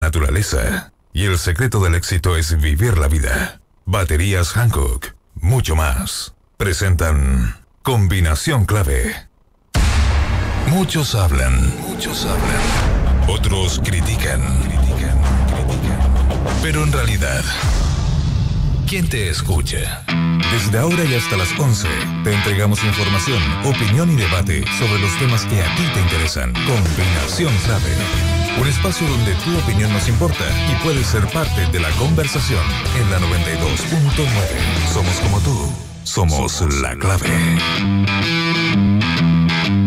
naturaleza. Y el secreto del éxito es vivir la vida. Baterías Hankook, mucho más. Presentan Combinación Clave. Muchos hablan. Otros critican. Pero en realidad, ¿quién te escucha? Desde ahora y hasta las 11, te entregamos información, opinión y debate sobre los temas que a ti te interesan. Combinación Clave. Un espacio donde tu opinión nos importa y puedes ser parte de la conversación en la 92.9. Somos como tú. Somos la clave.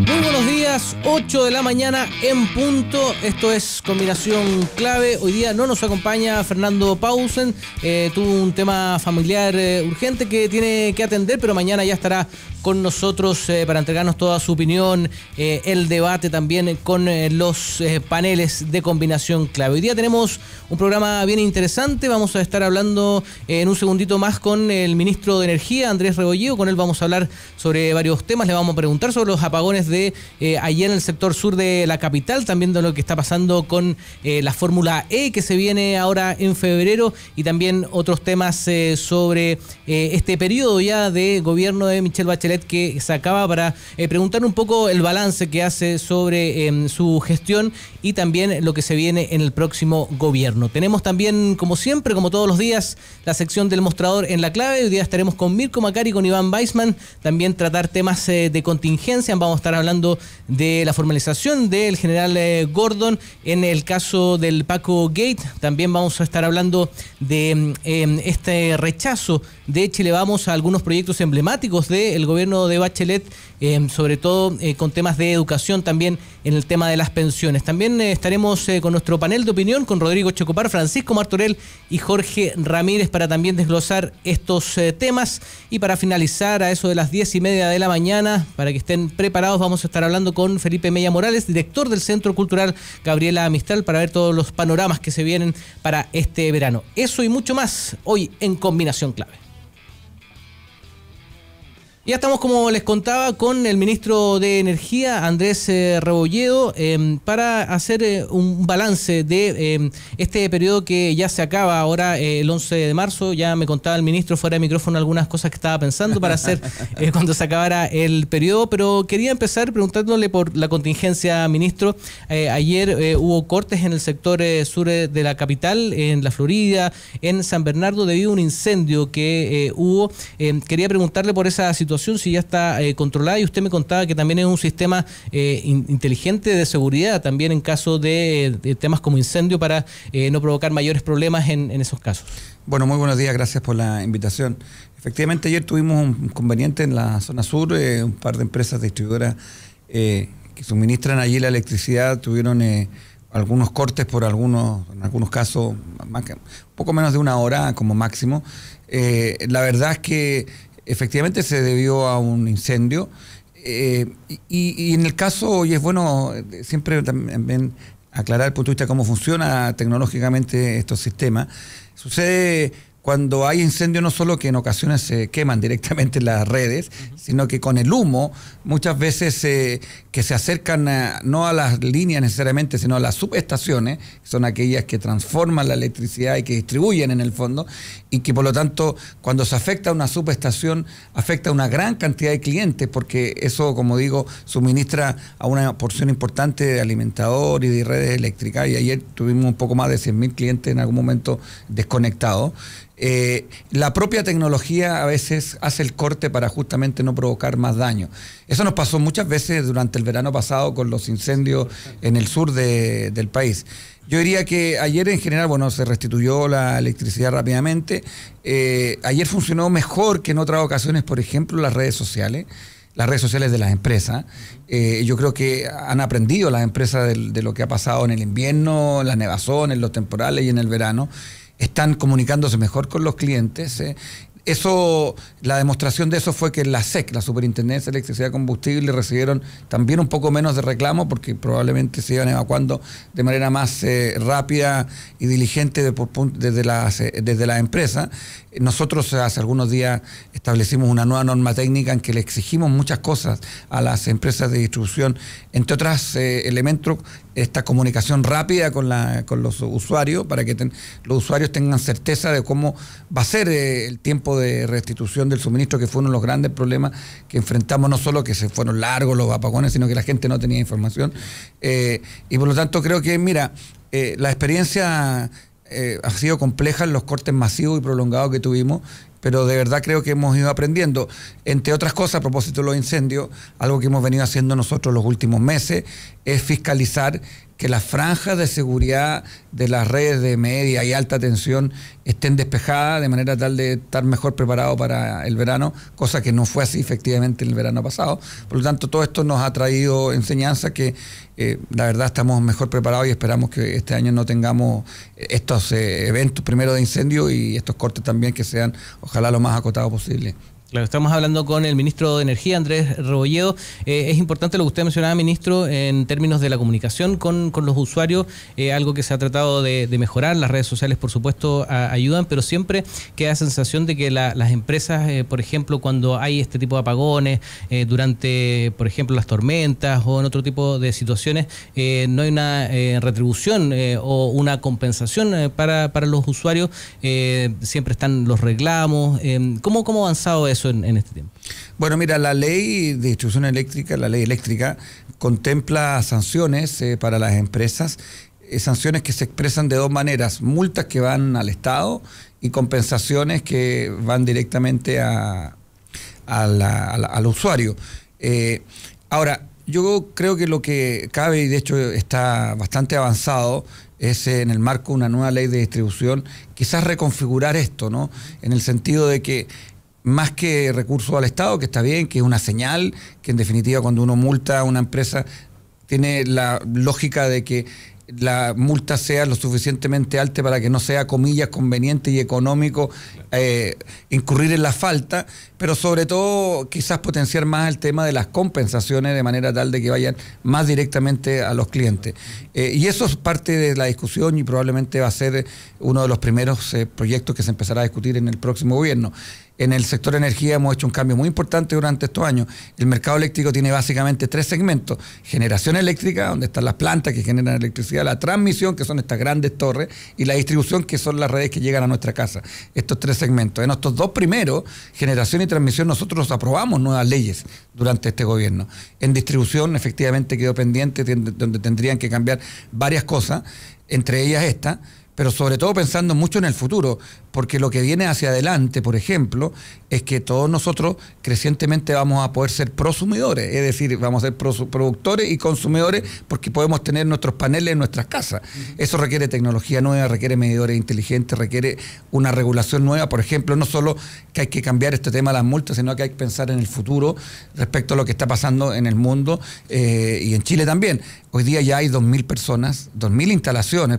Muy buenos días, 8 de la mañana en punto. Esto es Combinación Clave. Hoy día no nos acompaña Fernando Pausen. Tuvo un tema familiar urgente que tiene que atender, pero mañana ya estará con nosotros para entregarnos toda su opinión, el debate también con los paneles de Combinación Clave. Hoy día tenemos un programa bien interesante. Vamos a estar hablando en un segundito más con el ministro de Energía, Andrés Rebolledo. Con él vamos a hablar sobre varios temas. Le vamos a preguntar sobre los apagones de ayer en el sector sur de la capital, también de lo que está pasando con la Fórmula E que se viene ahora en febrero, y también otros temas sobre este periodo ya de gobierno de Michelle Bachelet que se acaba, para preguntar un poco el balance que hace sobre su gestión y también lo que se viene en el próximo gobierno. Tenemos también, como siempre, como todos los días, la sección del mostrador en la clave. Hoy día estaremos con Mirko Macari y con Iván Weissman, también tratar temas de contingencia. Vamos a estar hablando de la formalización del general Gordon en el caso del Paco Gate. También vamos a estar hablando de este rechazo de Chile Vamos a algunos proyectos emblemáticos del gobierno de Bachelet, sobre todo con temas de educación, también en el tema de las pensiones. También estaremos con nuestro panel de opinión con Rodrigo Checopar, Francisco Martorell y Jorge Ramírez para también desglosar estos temas. Y para finalizar, a eso de las 10:30 de la mañana, para que estén preparados, vamos a estar hablando con Felipe Mella Morales, director del Centro Cultural Gabriela Mistral, para ver todos los panoramas que se vienen para este verano. Eso y mucho más hoy en Combinación Clave. Ya estamos, como les contaba, con el ministro de Energía, Andrés Rebolledo, para hacer un balance de este periodo que ya se acaba ahora el 11 de marzo. Ya me contaba el ministro fuera de micrófono algunas cosas que estaba pensando para hacer cuando se acabara el periodo, pero quería empezar preguntándole por la contingencia, ministro. Ayer hubo cortes en el sector sur de la capital, en la Florida, en San Bernardo, debido a un incendio que hubo. Quería preguntarle por esa situación, si ya está controlada, y usted me contaba que también es un sistema inteligente de seguridad también en caso de temas como incendio, para no provocar mayores problemas en esos casos. Bueno, muy buenos días, gracias por la invitación. Efectivamente, ayer tuvimos un inconveniente en la zona sur, un par de empresas distribuidoras que suministran allí la electricidad tuvieron algunos cortes en algunos casos, un poco menos de una hora como máximo. La verdad es que efectivamente se debió a un incendio, y en el caso, y es bueno siempre también aclarar el punto de vista de cómo funciona tecnológicamente estos sistemas. Sucede cuando hay incendio, no solo que en ocasiones se queman directamente las redes, sino que con el humo muchas veces que se acercan no a las líneas necesariamente, sino a las subestaciones, que son aquellas que transforman la electricidad y que distribuyen en el fondo, y que por lo tanto cuando se afecta a una subestación afecta a una gran cantidad de clientes, porque eso, como digo, suministra a una porción importante de alimentador y de redes eléctricas, y ayer tuvimos un poco más de 100.000 clientes en algún momento desconectados. La propia tecnología a veces hace el corte para justamente no provocar más daño. Eso nos pasó muchas veces durante el verano pasado con los incendios en el sur del país. Yo diría que ayer en general, bueno, se restituyó la electricidad rápidamente. Ayer funcionó mejor que en otras ocasiones, por ejemplo, las redes sociales de las empresas. Yo creo que han aprendido las empresas de lo que ha pasado en el invierno, en las nevazones, en los temporales y en el verano. Están comunicándose mejor con los clientes. Eso, la demostración de eso fue que la SEC, la Superintendencia de Electricidad y Combustible, recibieron también un poco menos de reclamos, porque probablemente se iban evacuando de manera más rápida y diligente desde la empresa. Nosotros hace algunos días establecimos una nueva norma técnica en que le exigimos muchas cosas a las empresas de distribución, entre otros elementos esta comunicación rápida con los usuarios, para que los usuarios tengan certeza de cómo va a ser el tiempo de restitución del suministro, que fue uno de los grandes problemas que enfrentamos, no solo que se fueron largos los apagones, sino que la gente no tenía información. Y por lo tanto creo que, mira, la experiencia ha sido compleja en los cortes masivos y prolongados que tuvimos, pero de verdad creo que hemos ido aprendiendo. Entre otras cosas, a propósito de los incendios, algo que hemos venido haciendo nosotros los últimos meses es fiscalizar que las franjas de seguridad de las redes de media y alta tensión estén despejadas de manera tal de estar mejor preparados para el verano, cosa que no fue así efectivamente el verano pasado. Por lo tanto, todo esto nos ha traído enseñanza que la verdad estamos mejor preparados y esperamos que este año no tengamos estos eventos primero de incendio y estos cortes también que sean ojalá lo más acotados posible. Claro, estamos hablando con el ministro de Energía, Andrés Rebolledo. Es importante lo que usted mencionaba, ministro, en términos de la comunicación con los usuarios, algo que se ha tratado de mejorar. Las redes sociales, por supuesto, ayudan, pero siempre queda sensación de que las empresas, por ejemplo, cuando hay este tipo de apagones, durante, por ejemplo, las tormentas o en otro tipo de situaciones, no hay una retribución o una compensación para los usuarios. Siempre están los reclamos. ¿Cómo ha avanzado eso en este tiempo? Bueno, mira, la ley de distribución eléctrica, la ley eléctrica, contempla sanciones para las empresas, sanciones que se expresan de dos maneras: multas que van al Estado y compensaciones que van directamente al usuario. Ahora, yo creo que lo que cabe, y de hecho está bastante avanzado, es en el marco de una nueva ley de distribución, quizás reconfigurar esto, ¿no? En el sentido de que más que recursos al Estado, que está bien, que es una señal, que en definitiva cuando uno multa a una empresa tiene la lógica de que la multa sea lo suficientemente alta para que no sea, comillas, conveniente y económico incurrir en la falta, pero sobre todo quizás potenciar más el tema de las compensaciones de manera tal de que vayan más directamente a los clientes. Y eso es parte de la discusión y probablemente va a ser uno de los primeros proyectos que se empezará a discutir en el próximo gobierno. En el sector energía hemos hecho un cambio muy importante durante estos años. El mercado eléctrico tiene básicamente tres segmentos: generación eléctrica, donde están las plantas que generan electricidad; la transmisión, que son estas grandes torres; y la distribución, que son las redes que llegan a nuestra casa. Estos tres segmentos. En estos dos primeros, generación y transmisión, nosotros aprobamos nuevas leyes durante este gobierno. En distribución, efectivamente, quedó pendiente, donde tendrían que cambiar varias cosas, entre ellas esta, pero sobre todo pensando mucho en el futuro, porque lo que viene hacia adelante, por ejemplo, es que todos nosotros crecientemente vamos a poder ser prosumidores, es decir, vamos a ser productores y consumidores, porque podemos tener nuestros paneles en nuestras casas. Eso requiere tecnología nueva, requiere medidores inteligentes, requiere una regulación nueva. Por ejemplo, no solo que hay que cambiar este tema de las multas, sino que hay que pensar en el futuro respecto a lo que está pasando en el mundo y en Chile también. Hoy día ya hay 2.000 instalaciones,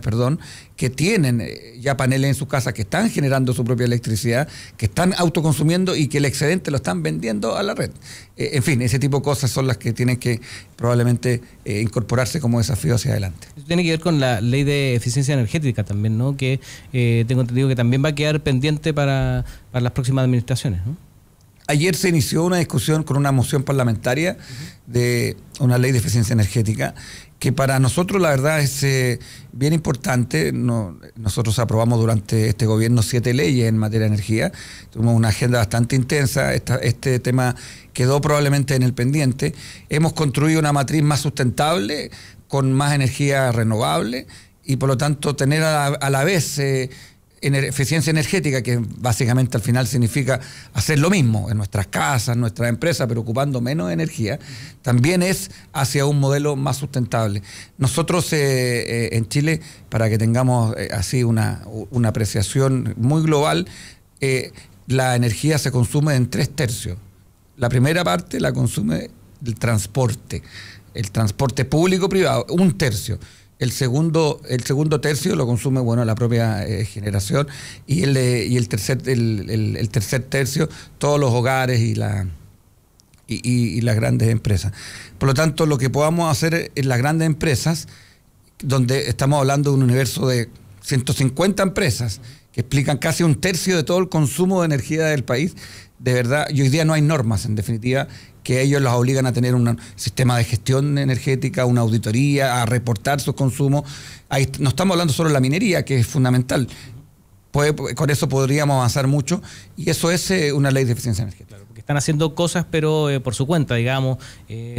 que tienen ya paneles en su casa, que están generando su propia electricidad, que están autoconsumiendo y que el excedente lo están vendiendo a la red. En fin, ese tipo de cosas son las que tienen que probablemente incorporarse como desafío hacia adelante. Eso tiene que ver con la ley de eficiencia energética también, ¿no? Que tengo entendido que también va a quedar pendiente para las próximas administraciones, ¿no? Ayer se inició una discusión con una moción parlamentaria de una ley de eficiencia energética que para nosotros la verdad es bien importante. Nosotros aprobamos durante este gobierno 7 leyes en materia de energía. Tuvimos una agenda bastante intensa. Este tema quedó probablemente en el pendiente. Hemos construido una matriz más sustentable, con más energía renovable, y por lo tanto tener a la vez eficiencia energética, que básicamente al final significa hacer lo mismo en nuestras casas, en nuestras empresas, pero ocupando menos energía, también es hacia un modelo más sustentable. Nosotros en Chile, para que tengamos así una apreciación muy global, la energía se consume en 3/3. La primera parte la consume el transporte público-privado, 1/3. El segundo tercio lo consume la propia generación, y el tercer tercio todos los hogares y las grandes empresas. Por lo tanto, lo que podamos hacer en las grandes empresas, donde estamos hablando de un universo de 150 empresas que explican casi 1/3 de todo el consumo de energía del país, de verdad, y hoy día no hay normas, en definitiva, que ellos los obligan a tener un sistema de gestión energética, una auditoría, a reportar sus consumos. Ahí no estamos hablando solo de la minería, que es fundamental. Con eso podríamos avanzar mucho, y eso es una ley de eficiencia energética. Claro, porque están haciendo cosas, pero por su cuenta, digamos,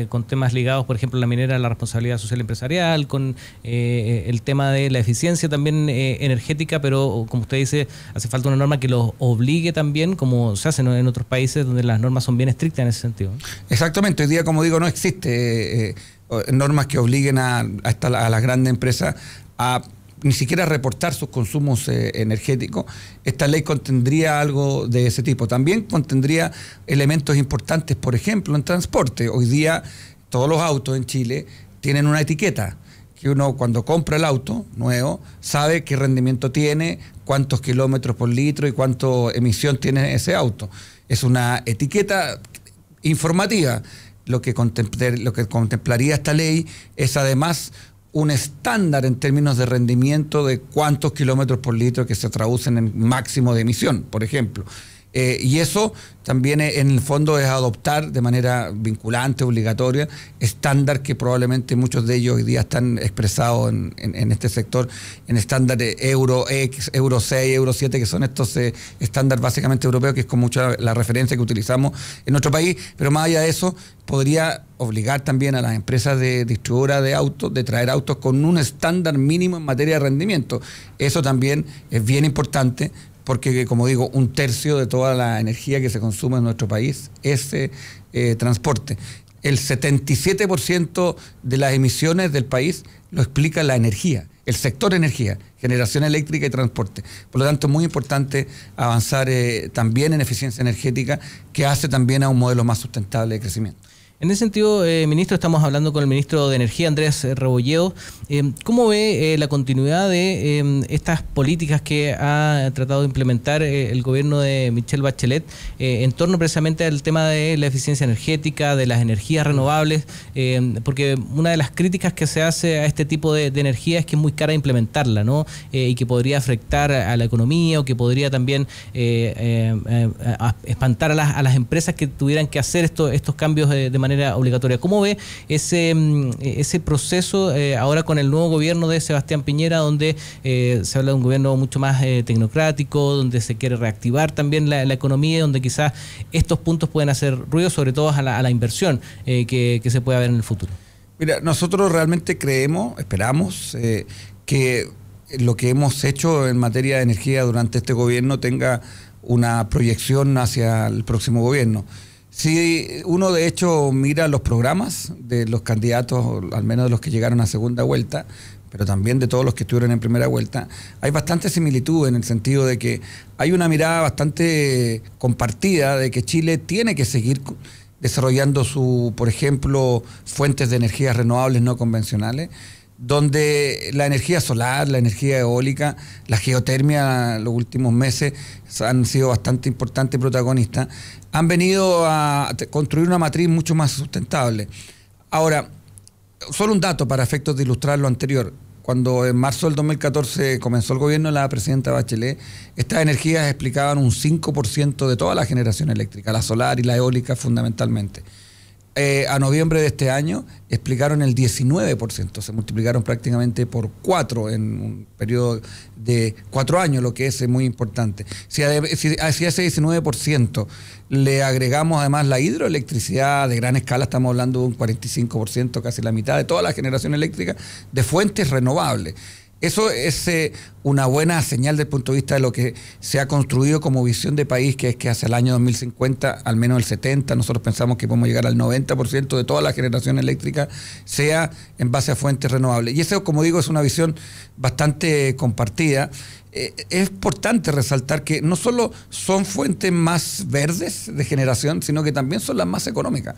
con temas ligados, por ejemplo, la minera, la responsabilidad social empresarial, con el tema de la eficiencia también energética, pero como usted dice, hace falta una norma que los obligue también, como se hace en otros países donde las normas son bien estrictas en ese sentido. Exactamente, hoy día, como digo, no existe normas que obliguen a las grandes empresas a ni siquiera reportar sus consumos energéticos. Esta ley contendría algo de ese tipo. También contendría elementos importantes, por ejemplo, en transporte. Hoy día todos los autos en Chile tienen una etiqueta, que uno cuando compra el auto nuevo sabe qué rendimiento tiene, cuántos kilómetros por litro y cuánto emisión tiene ese auto. Es una etiqueta informativa. Lo que contemplaría esta ley es además un estándar en términos de rendimiento de cuántos kilómetros por litro que se traducen en máximo de emisión, por ejemplo. Y eso también en el fondo es adoptar de manera vinculante, obligatoria, estándar que probablemente muchos de ellos hoy día están expresados en este sector, en estándares Euro X, Euro 6, Euro 7, que son estos estándares básicamente europeos, que es con mucha la referencia que utilizamos en nuestro país, pero más allá de eso, podría obligar también a las empresas de distribuidora de autos, de traer autos con un estándar mínimo en materia de rendimiento. Eso también es bien importante, porque, como digo, 1/3 de toda la energía que se consume en nuestro país es transporte. El 77% de las emisiones del país lo explica la energía, el sector energía, generación eléctrica y transporte. Por lo tanto, es muy importante avanzar también en eficiencia energética, que hace también a un modelo más sustentable de crecimiento. En ese sentido, ministro, estamos hablando con el ministro de Energía, Andrés Rebolledo. ¿Cómo ve la continuidad de estas políticas que ha tratado de implementar el gobierno de Michelle Bachelet en torno precisamente al tema de la eficiencia energética, de las energías renovables? Porque una de las críticas que se hace a este tipo de energía es que es muy cara implementarla, ¿no? Y que podría afectar a la economía, o que podría también espantar a las empresas que tuvieran que hacer estos cambios de manera obligatoria. ¿Cómo ve ese proceso ahora con el nuevo gobierno de Sebastián Piñera, donde se habla de un gobierno mucho más tecnocrático, donde se quiere reactivar también la economía, donde quizás estos puntos pueden hacer ruido, sobre todo a la inversión que se pueda ver en el futuro? Mira, nosotros realmente creemos, esperamos que lo que hemos hecho en materia de energía durante este gobierno tenga una proyección hacia el próximo gobierno. Si uno de hecho mira los programas de los candidatos, al menos de los que llegaron a segunda vuelta, pero también de todos los que estuvieron en primera vuelta, hay bastante similitud en el sentido de que hay una mirada bastante compartida de que Chile tiene que seguir desarrollando por ejemplo, fuentes de energías renovables no convencionales, donde la energía solar, la energía eólica, la geotermia en los últimos meses han sido bastante importantes y protagonistas, han venido a construir una matriz mucho más sustentable. Ahora, solo un dato para efectos de ilustrar lo anterior. Cuando en marzo del 2014 comenzó el gobierno de la presidenta Bachelet, estas energías explicaban un 5% de toda la generación eléctrica, la solar y la eólica fundamentalmente. A noviembre de este año explicaron el 19%, se multiplicaron prácticamente por 4 en un periodo de 4 años, lo que es muy importante. Si a ese 19% le agregamos además la hidroelectricidad de gran escala, estamos hablando de un 45%, casi la mitad de toda la generación eléctrica de fuentes renovables. Eso es una buena señal desde el punto de vista de lo que se ha construido como visión de país, que es que hacia el año 2050, al menos el 70%, nosotros pensamos que podemos llegar al 90% de toda la generación eléctrica sea en base a fuentes renovables. Y eso, como digo, es una visión bastante compartida. Es importante resaltar que no solo son fuentes más verdes de generación, sino que también son las más económicas.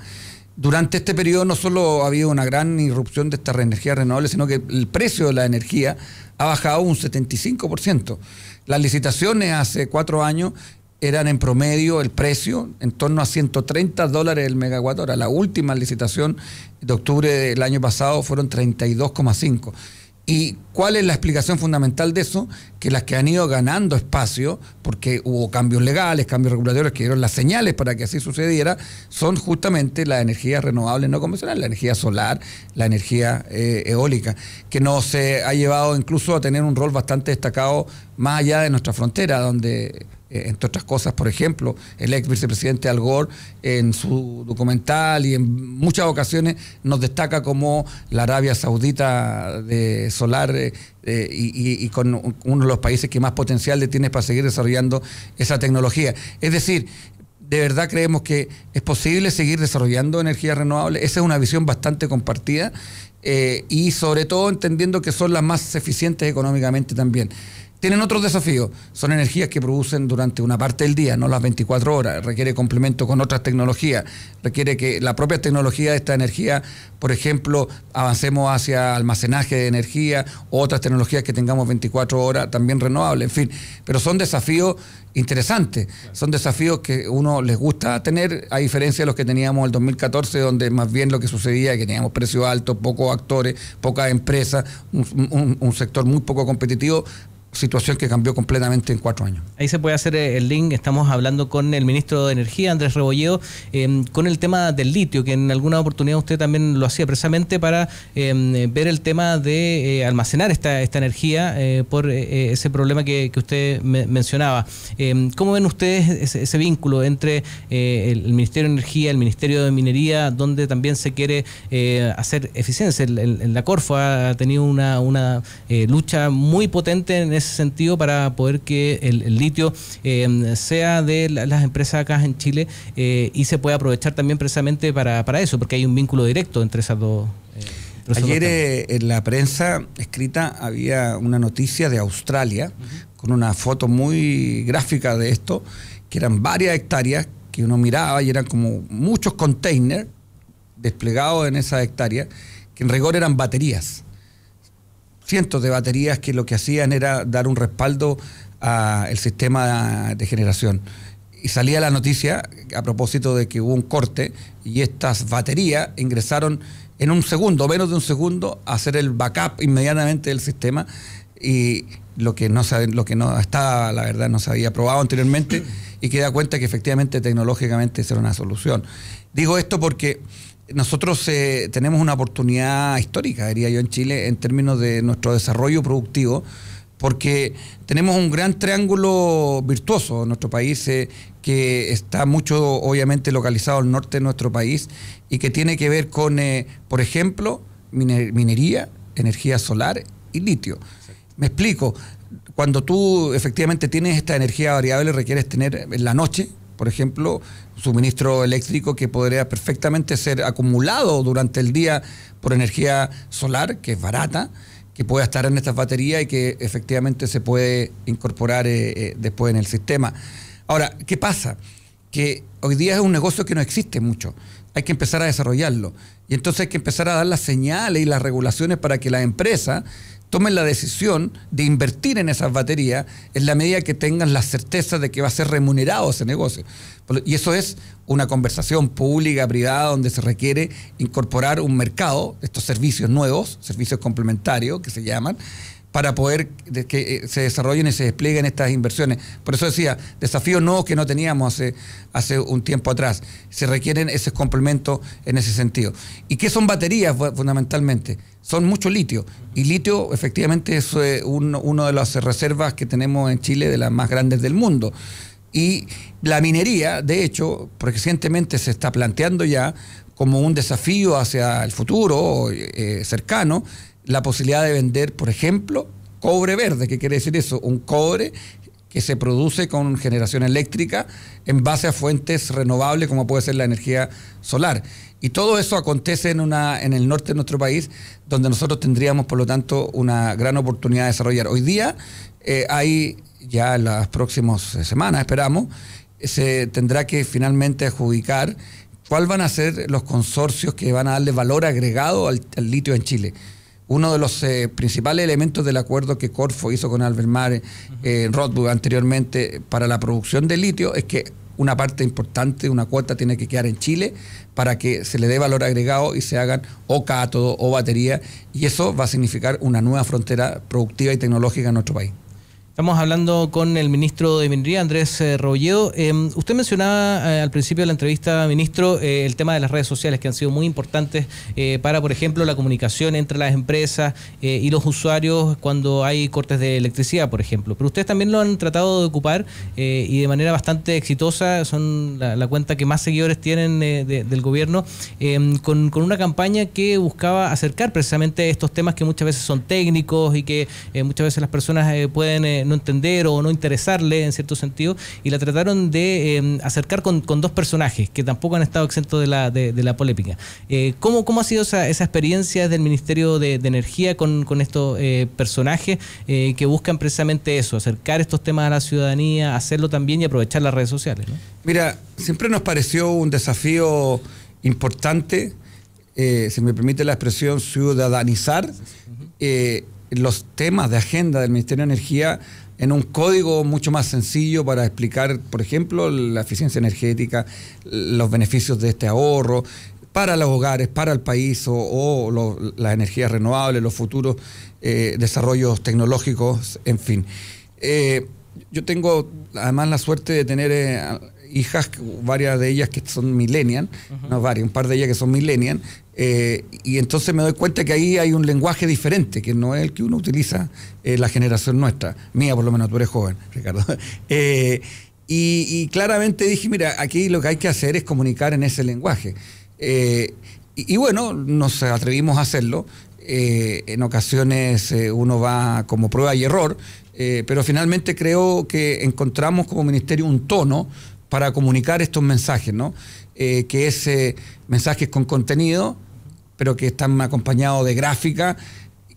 Durante este periodo no solo ha habido una gran irrupción de estas energías renovables, sino que el precio de la energía ha bajado un 75%. Las licitaciones hace 4 años eran en promedio el precio en torno a $130 el megawatt hora. La última licitación de octubre del año pasado fueron 32,5. ¿Y cuál es la explicación fundamental de eso? Que las que han ido ganando espacio, porque hubo cambios legales, cambios regulatorios que dieron las señales para que así sucediera, son justamente las energías renovables no convencionales, la energía solar, la energía eólica, que nos ha llevado incluso a tener un rol bastante destacado más allá de nuestra frontera, donde entre otras cosas, por ejemplo, el ex vicepresidente Al Gore en su documental y en muchas ocasiones nos destaca como la Arabia Saudita de solar y con uno de los países que más potencial tiene para seguir desarrollando esa tecnología. Es decir, ¿de verdad creemos que es posible seguir desarrollando energías renovables? Esa es una visión bastante compartida y sobre todo entendiendo que son las más eficientes económicamente también. Tienen otros desafíos, son energías que producen durante una parte del día, no las 24 horas, requiere complemento con otras tecnologías, requiere que la propia tecnología de esta energía, por ejemplo, avancemos hacia almacenaje de energía o otras tecnologías que tengamos 24 horas también renovables, en fin, pero son desafíos interesantes, son desafíos que uno les gusta tener, a diferencia de los que teníamos en el 2014, donde más bien lo que sucedía es que teníamos precios altos, pocos actores, pocas empresas, un sector muy poco competitivo, situación que cambió completamente en 4 años. Ahí se puede hacer el link. Estamos hablando con el ministro de Energía, Andrés Rebolledo, con el tema del litio, que en alguna oportunidad usted también lo hacía precisamente para ver el tema de almacenar esta energía por ese problema que usted mencionaba. ¿Cómo ven ustedes ese vínculo entre el Ministerio de Energía, el Ministerio de Minería, donde también se quiere hacer eficiencia? La Corfo ha tenido una lucha muy potente en ese sentido para poder que el litio sea de las empresas acá en Chile y se pueda aprovechar también precisamente para eso, porque hay un vínculo directo entre esas dos. Ayer en la prensa escrita había una noticia de Australia con una foto muy gráfica de esto, que eran varias hectáreas que uno miraba y eran como muchos containers desplegados en esas hectáreas, que en rigor eran baterías. Cientos de baterías que lo que hacían era dar un respaldo al sistema de generación. Y salía la noticia a propósito de que hubo un corte y estas baterías ingresaron en un segundo, menos de un segundo, a hacer el backup inmediatamente del sistema, y lo que no estaba, la verdad, no se había probado anteriormente, y que da cuenta que efectivamente tecnológicamente esa era una solución. Digo esto porque nosotros tenemos una oportunidad histórica, diría yo, en Chile, en términos de nuestro desarrollo productivo, porque tenemos un gran triángulo virtuoso en nuestro país, que está mucho, obviamente, localizado al norte de nuestro país y que tiene que ver con, por ejemplo, minería, energía solar y litio. Me explico. Cuando tú efectivamente tienes esta energía variable, requieres tener en la noche, por ejemplo, suministro eléctrico que podría perfectamente ser acumulado durante el día por energía solar, que es barata, que puede estar en estas baterías y que efectivamente se puede incorporar después en el sistema. Ahora, ¿qué pasa? Que hoy día es un negocio que no existe mucho. Hay que empezar a desarrollarlo. Y entonces hay que empezar a dar las señales y las regulaciones para que las empresas tomen la decisión de invertir en esas baterías en la medida que tengan la certeza de que va a ser remunerado ese negocio. Y eso es una conversación pública, privada, donde se requiere incorporar un mercado, estos servicios nuevos, servicios complementarios que se llaman, para poder que se desarrollen y se desplieguen estas inversiones. Por eso decía, desafíos nuevos que no teníamos hace un tiempo atrás. Se requieren esos complementos en ese sentido. ¿Y qué son baterías fundamentalmente? Son mucho litio. Y litio efectivamente es uno de las reservas que tenemos en Chile, de las más grandes del mundo. Y la minería, de hecho, recientemente se está planteando ya como un desafío hacia el futuro cercano, la posibilidad de vender, por ejemplo, cobre verde. ¿Qué quiere decir eso? Un cobre que se produce con generación eléctrica en base a fuentes renovables, como puede ser la energía solar. Y todo eso acontece en el norte de nuestro país, donde nosotros tendríamos, por lo tanto, una gran oportunidad de desarrollar. Hoy día hay, ya en las próximas semanas, esperamos, se tendrá que finalmente adjudicar cuáles van a ser los consorcios que van a darle valor agregado al litio en Chile. Uno de los principales elementos del acuerdo que Corfo hizo con Albemarle, Rothschild anteriormente, para la producción de litio, es que una parte importante, una cuota tiene que quedar en Chile para que se le dé valor agregado y se hagan o cátodo o batería, y eso va a significar una nueva frontera productiva y tecnológica en nuestro país. Estamos hablando con el ministro de Minería, Andrés Rebolledo. Usted mencionaba al principio de la entrevista, ministro, el tema de las redes sociales, que han sido muy importantes para, por ejemplo, la comunicación entre las empresas y los usuarios cuando hay cortes de electricidad, por ejemplo. Pero ustedes también lo han tratado de ocupar y de manera bastante exitosa. Son la cuenta que más seguidores tienen del gobierno, con una campaña que buscaba acercar precisamente estos temas que muchas veces son técnicos y que muchas veces las personas pueden no entender o no interesarle en cierto sentido, y la trataron de acercar con dos personajes que tampoco han estado exentos de la polémica. ¿Cómo ha sido esa experiencia del Ministerio de Energía con estos personajes que buscan precisamente eso, acercar estos temas a la ciudadanía, hacerlo también y aprovechar las redes sociales, ¿no? Mira, siempre nos pareció un desafío importante, si me permite la expresión, ciudadanizar los temas de agenda del Ministerio de Energía en un código mucho más sencillo para explicar, por ejemplo, la eficiencia energética, los beneficios de este ahorro para los hogares, para el país o las energías renovables, los futuros desarrollos tecnológicos, en fin. Yo tengo además la suerte de tener hijas, varias de ellas que son millennials, no varias, un par de ellas que son millennials, y entonces me doy cuenta que ahí hay un lenguaje diferente, que no es el que uno utiliza la generación nuestra, mía por lo menos, tú eres joven, Ricardo. Y claramente dije, mira, aquí lo que hay que hacer es comunicar en ese lenguaje. Y bueno, nos atrevimos a hacerlo. En ocasiones uno va como prueba y error, pero finalmente creo que encontramos como ministerio un tono para comunicar estos mensajes, ¿no? Que es mensajes con contenido, pero que están acompañados de gráfica,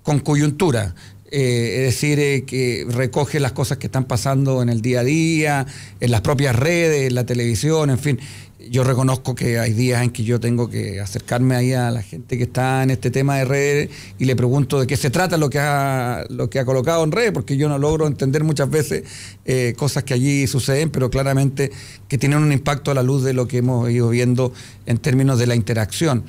con coyuntura. Es decir, que recoge las cosas que están pasando en el día a día, en las propias redes, en la televisión, en fin. Yo reconozco que hay días en que yo tengo que acercarme ahí a la gente que está en este tema de redes y le pregunto de qué se trata lo que ha colocado en redes, porque yo no logro entender muchas veces cosas que allí suceden, pero claramente que tienen un impacto a la luz de lo que hemos ido viendo en términos de la interacción.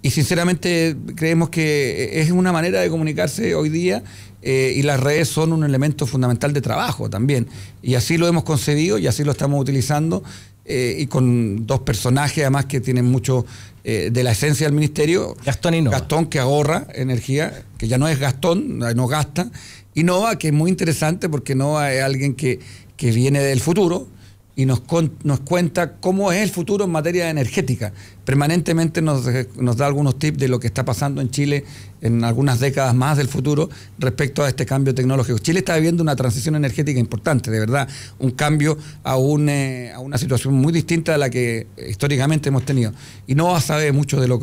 Y sinceramente creemos que es una manera de comunicarse hoy día, y las redes son un elemento fundamental de trabajo también. Y así lo hemos concebido y así lo estamos utilizando. Y con dos personajes además que tienen mucho de la esencia del ministerio. Gastón y Nova. Gastón, que ahorra energía, que ya no es Gastón, no gasta. Y Nova, que es muy interesante porque Nova es alguien que viene del futuro y nos cuenta cómo es el futuro en materia energética. Permanentemente nos da algunos tips de lo que está pasando en Chile en algunas décadas más del futuro respecto a este cambio tecnológico. Chile está viviendo una transición energética importante, de verdad, un cambio a una situación muy distinta a la que históricamente hemos tenido. Y no sabe mucho de lo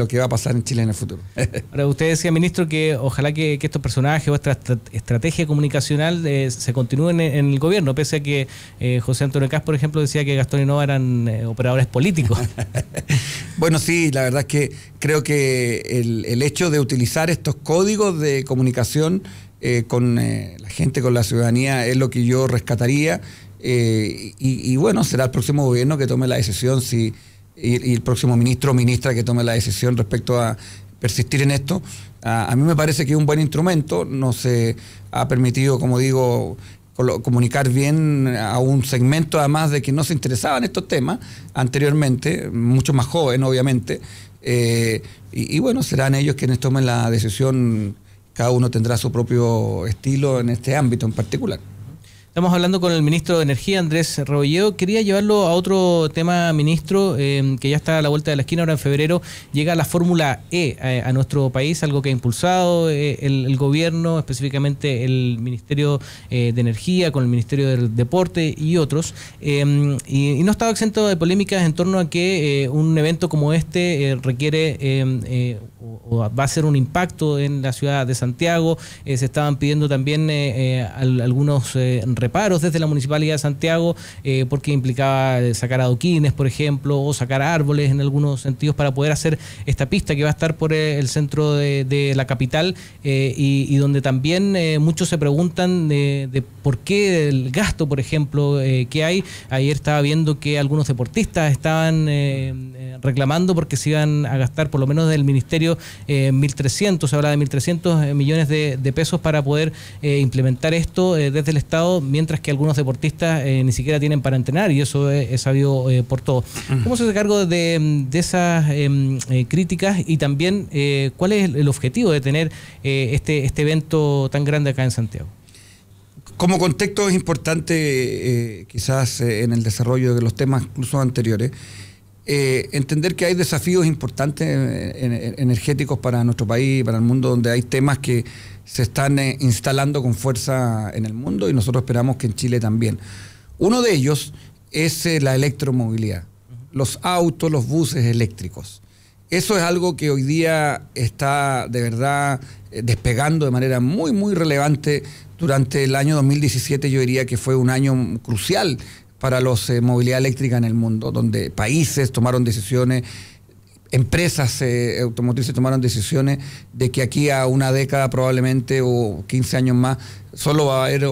que va a pasar en Chile en el futuro. Ahora, usted decía, ministro, que ojalá que estos personajes o esta estrategia comunicacional se continúen en el gobierno, pese a que José Antonio Kast, por ejemplo, decía que Gastón y Nova eran operadores políticos. Bueno, sí, la verdad es que creo que el hecho de utilizar estos códigos de comunicación con la gente, con la ciudadanía, es lo que yo rescataría. Y bueno, será el próximo gobierno que tome la decisión y el próximo ministro o ministra que tome la decisión respecto a persistir en esto. A mí me parece que es un buen instrumento, nos ha permitido, como digo, comunicar bien a un segmento además de que no se interesaba en estos temas anteriormente, mucho más joven obviamente, y bueno, serán ellos quienes tomen la decisión, cada uno tendrá su propio estilo en este ámbito en particular. Estamos hablando con el ministro de Energía, Andrés Rebolledo. Quería llevarlo a otro tema, ministro, que ya está a la vuelta de la esquina. Ahora en febrero llega la Fórmula E a nuestro país, algo que ha impulsado el gobierno, específicamente el Ministerio de Energía, con el Ministerio del Deporte y otros. Y no estaba exento de polémicas en torno a que un evento como este requiere o va a ser un impacto en la ciudad de Santiago. Se estaban pidiendo también algunos reparos desde la Municipalidad de Santiago, porque implicaba sacar adoquines, por ejemplo, o sacar árboles en algunos sentidos para poder hacer esta pista que va a estar por el centro de la capital, y donde también muchos se preguntan de por qué el gasto, por ejemplo, que hay. Ayer estaba viendo que algunos deportistas estaban reclamando porque se iban a gastar, por lo menos del Ministerio, 1.300, se habla de 1.300 millones de pesos para poder implementar esto desde el Estado, mientras que algunos deportistas ni siquiera tienen para entrenar, y eso es sabido por todos. ¿Cómo se hace cargo de esas críticas, y también cuál es el objetivo de tener este evento tan grande acá en Santiago? Como contexto es importante, quizás en el desarrollo de los temas incluso anteriores, entender que hay desafíos importantes energéticos para nuestro país, para el mundo, donde hay temas que se están instalando con fuerza en el mundo, y nosotros esperamos que en Chile también. Uno de ellos es la electromovilidad, los autos, los buses eléctricos. Eso es algo que hoy día está de verdad despegando de manera muy, muy relevante. Durante el año 2017 yo diría que fue un año crucial para la movilidad eléctrica en el mundo, donde países tomaron decisiones, empresas automotrices tomaron decisiones de que aquí a una década probablemente, o 15 años más, solo va a haber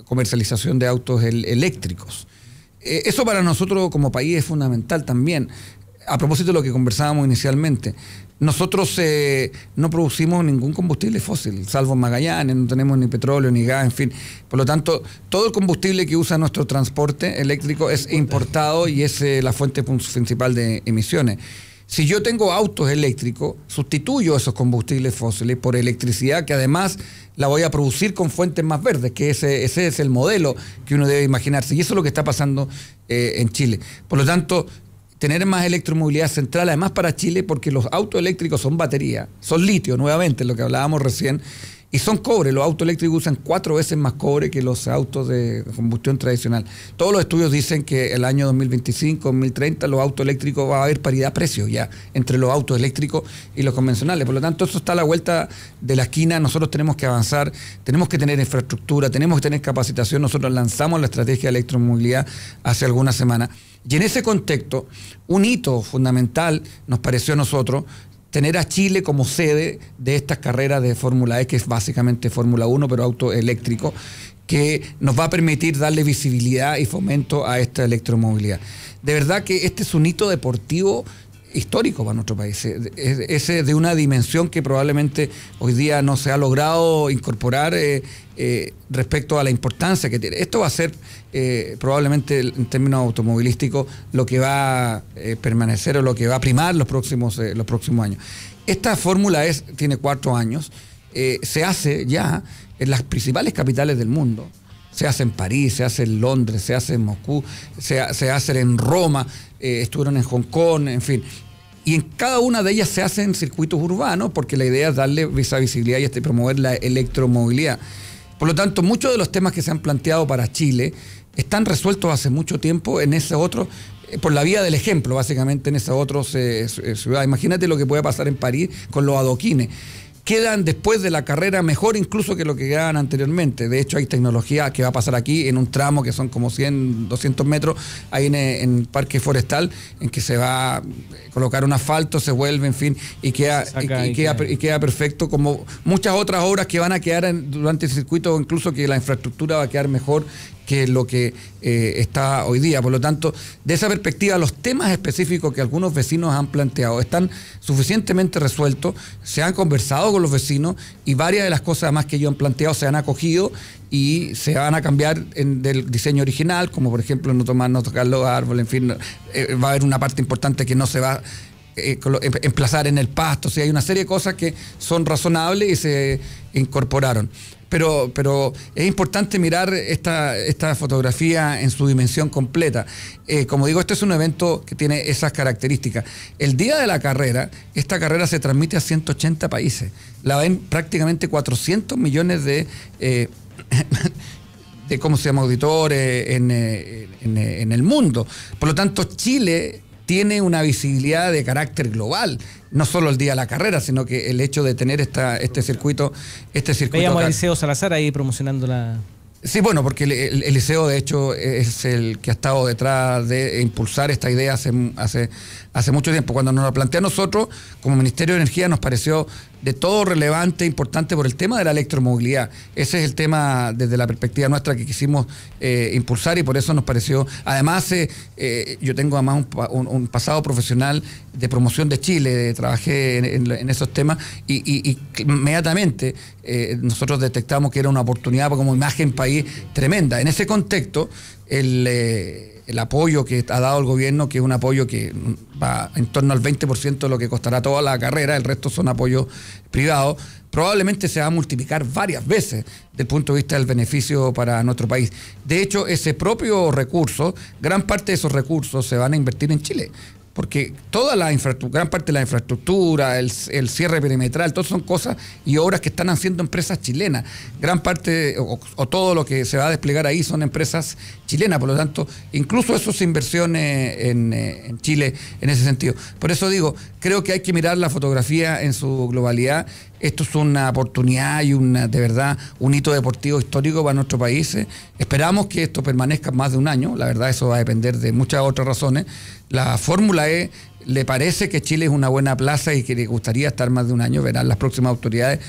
comercialización de autos eléctricos. Eso para nosotros como país es fundamental también. A propósito de lo que conversábamos inicialmente, nosotros no producimos ningún combustible fósil, salvo en Magallanes, no tenemos ni petróleo ni gas, en fin. Por lo tanto, todo el combustible que usa nuestro transporte eléctrico es importado, y es la fuente principal de emisiones. Si yo tengo autos eléctricos, sustituyo esos combustibles fósiles por electricidad, que además la voy a producir con fuentes más verdes, que ese es el modelo que uno debe imaginarse. Y eso es lo que está pasando en Chile. Por lo tanto, tener más electromovilidad central, además para Chile, porque los autos eléctricos son batería, son litio, nuevamente, lo que hablábamos recién, y son cobre. Los autos eléctricos usan 4 veces más cobre que los autos de combustión tradicional. Todos los estudios dicen que el año 2025, 2030, los autos eléctricos va a haber paridad de precios ya entre los autos eléctricos y los convencionales. Por lo tanto, eso está a la vuelta de la esquina. Nosotros tenemos que avanzar, tenemos que tener infraestructura, tenemos que tener capacitación. Nosotros lanzamos la estrategia de electromovilidad hace algunas semanas. Y en ese contexto, un hito fundamental nos pareció a nosotros tener a Chile como sede de estas carreras de Fórmula E, que es básicamente Fórmula 1, pero auto eléctrico, que nos va a permitir darle visibilidad y fomento a esta electromovilidad. De verdad que este es un hito deportivo histórico para nuestro país. Es de una dimensión que probablemente hoy día no se ha logrado incorporar respecto a la importancia que tiene. Esto va a ser probablemente en términos automovilísticos lo que va a permanecer, o lo que va a primar los próximos años. Esta fórmula tiene 4 años, se hace ya en las principales capitales del mundo. Se hace en París, se hace en Londres, se hace en Moscú, se hace en Roma, estuvieron en Hong Kong, en fin. Y en cada una de ellas se hacen circuitos urbanos, porque la idea es darle esa visibilidad y promover la electromovilidad. Por lo tanto, muchos de los temas que se han planteado para Chile están resueltos hace mucho tiempo en ese otro, por la vía del ejemplo, básicamente en esa otra ciudad. Imagínate lo que puede pasar en París con los adoquines. Quedan después de la carrera mejor incluso que lo que quedaban anteriormente. De hecho, hay tecnología que va a pasar aquí en un tramo que son como 100, 200 metros, ahí en el Parque Forestal, en que se va a colocar un asfalto, se vuelve, en fin, y queda perfecto, como muchas otras obras que van a quedar durante el circuito, incluso que la infraestructura va a quedar mejor que lo que está hoy día. Por lo tanto, de esa perspectiva, los temas específicos que algunos vecinos han planteado están suficientemente resueltos, se han conversado con los vecinos, y varias de las cosas además que ellos han planteado se han acogido y se van a cambiar del diseño original, como por ejemplo no tocar los árboles, en fin, va a haber una parte importante que no se va emplazar en el pasto. O sea, hay una serie de cosas que son razonables y se incorporaron. Pero es importante mirar esta fotografía en su dimensión completa. Como digo, este es un evento que tiene esas características. El día de la carrera, esta carrera se transmite a 180 países. La ven prácticamente 400 millones de auditores en el mundo. Por lo tanto, Chile tiene una visibilidad de carácter global, no solo el día de la carrera, sino que el hecho de tener este circuito Veíamos acá. a Eliseo Salazar ahí promocionando Sí, bueno, porque el liceo de hecho es el que ha estado detrás de impulsar esta idea hace mucho tiempo. Cuando nos lo plantea a nosotros, como Ministerio de Energía, nos pareció de todo relevante, importante por el tema de la electromovilidad. Ese es el tema desde la perspectiva nuestra que quisimos impulsar y por eso nos pareció. Además, yo tengo además un pasado profesional de promoción de Chile, trabajé en esos temas y inmediatamente nosotros detectamos que era una oportunidad como imagen país tremenda. En ese contexto, el apoyo que ha dado el gobierno, que es un apoyo que va en torno al 20% de lo que costará toda la carrera, el resto son apoyos privados, probablemente se va a multiplicar varias veces desde el punto de vista del beneficio para nuestro país. De hecho, ese propio recurso, gran parte de esos recursos se van a invertir en Chile. Porque toda la gran parte de la infraestructura, el cierre perimetral, todas son cosas y obras que están haciendo empresas chilenas. Gran parte o todo lo que se va a desplegar ahí son empresas chilenas, por lo tanto, incluso eso se inversiones en Chile en ese sentido. Por eso digo, creo que hay que mirar la fotografía en su globalidad. Esto es una oportunidad y de verdad un hito deportivo histórico para nuestro país. Esperamos que esto permanezca más de un año. La verdad, eso va a depender de muchas otras razones. La fórmula E, ¿le parece que Chile es una buena plaza y que le gustaría estar más de un año? Verán las próximas autoridades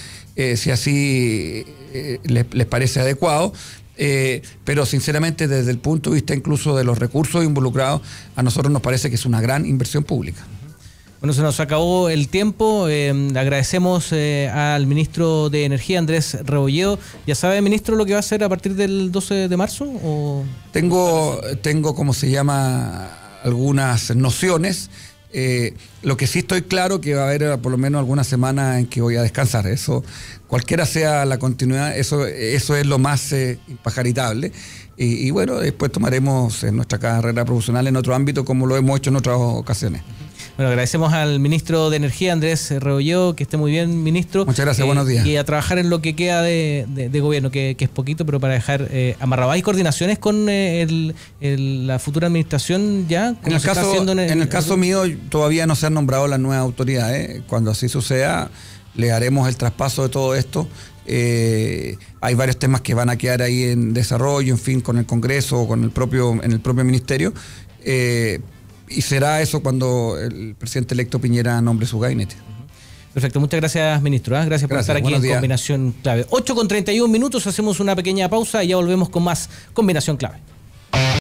si así les parece adecuado. Pero sinceramente, desde el punto de vista incluso de los recursos involucrados, a nosotros nos parece que es una gran inversión pública. Bueno, se nos acabó el tiempo. Agradecemos al ministro de Energía, Andrés Rebolledo. ¿Ya sabe, ministro, lo que va a hacer a partir del 12 de marzo? ¿O? Tengo, ¿cómo se llama? Algunas nociones. Lo que sí estoy claro que va a haber por lo menos algunas semanas en que voy a descansar. Eso, cualquiera sea la continuidad, eso es lo más impajaritable. Y bueno, después tomaremos nuestra carrera profesional en otro ámbito como lo hemos hecho en otras ocasiones. Bueno, agradecemos al ministro de Energía, Andrés Rebolledo, que esté muy bien, ministro. Muchas gracias, buenos días. Y a trabajar en lo que queda de gobierno, que es poquito, pero para dejar amarrado. ¿Hay coordinaciones con la futura administración ya? En el caso mío, todavía no se han nombrado las nuevas autoridades. Cuando así suceda, le haremos el traspaso de todo esto. Hay varios temas que van a quedar ahí en desarrollo, en fin, con el Congreso o en el propio ministerio. Y será eso cuando el presidente electo Piñera nombre su gabinete. Perfecto, muchas gracias, ministro. Gracias por estar aquí en Combinación Clave. 8:31 minutos, hacemos una pequeña pausa y ya volvemos con más Combinación Clave.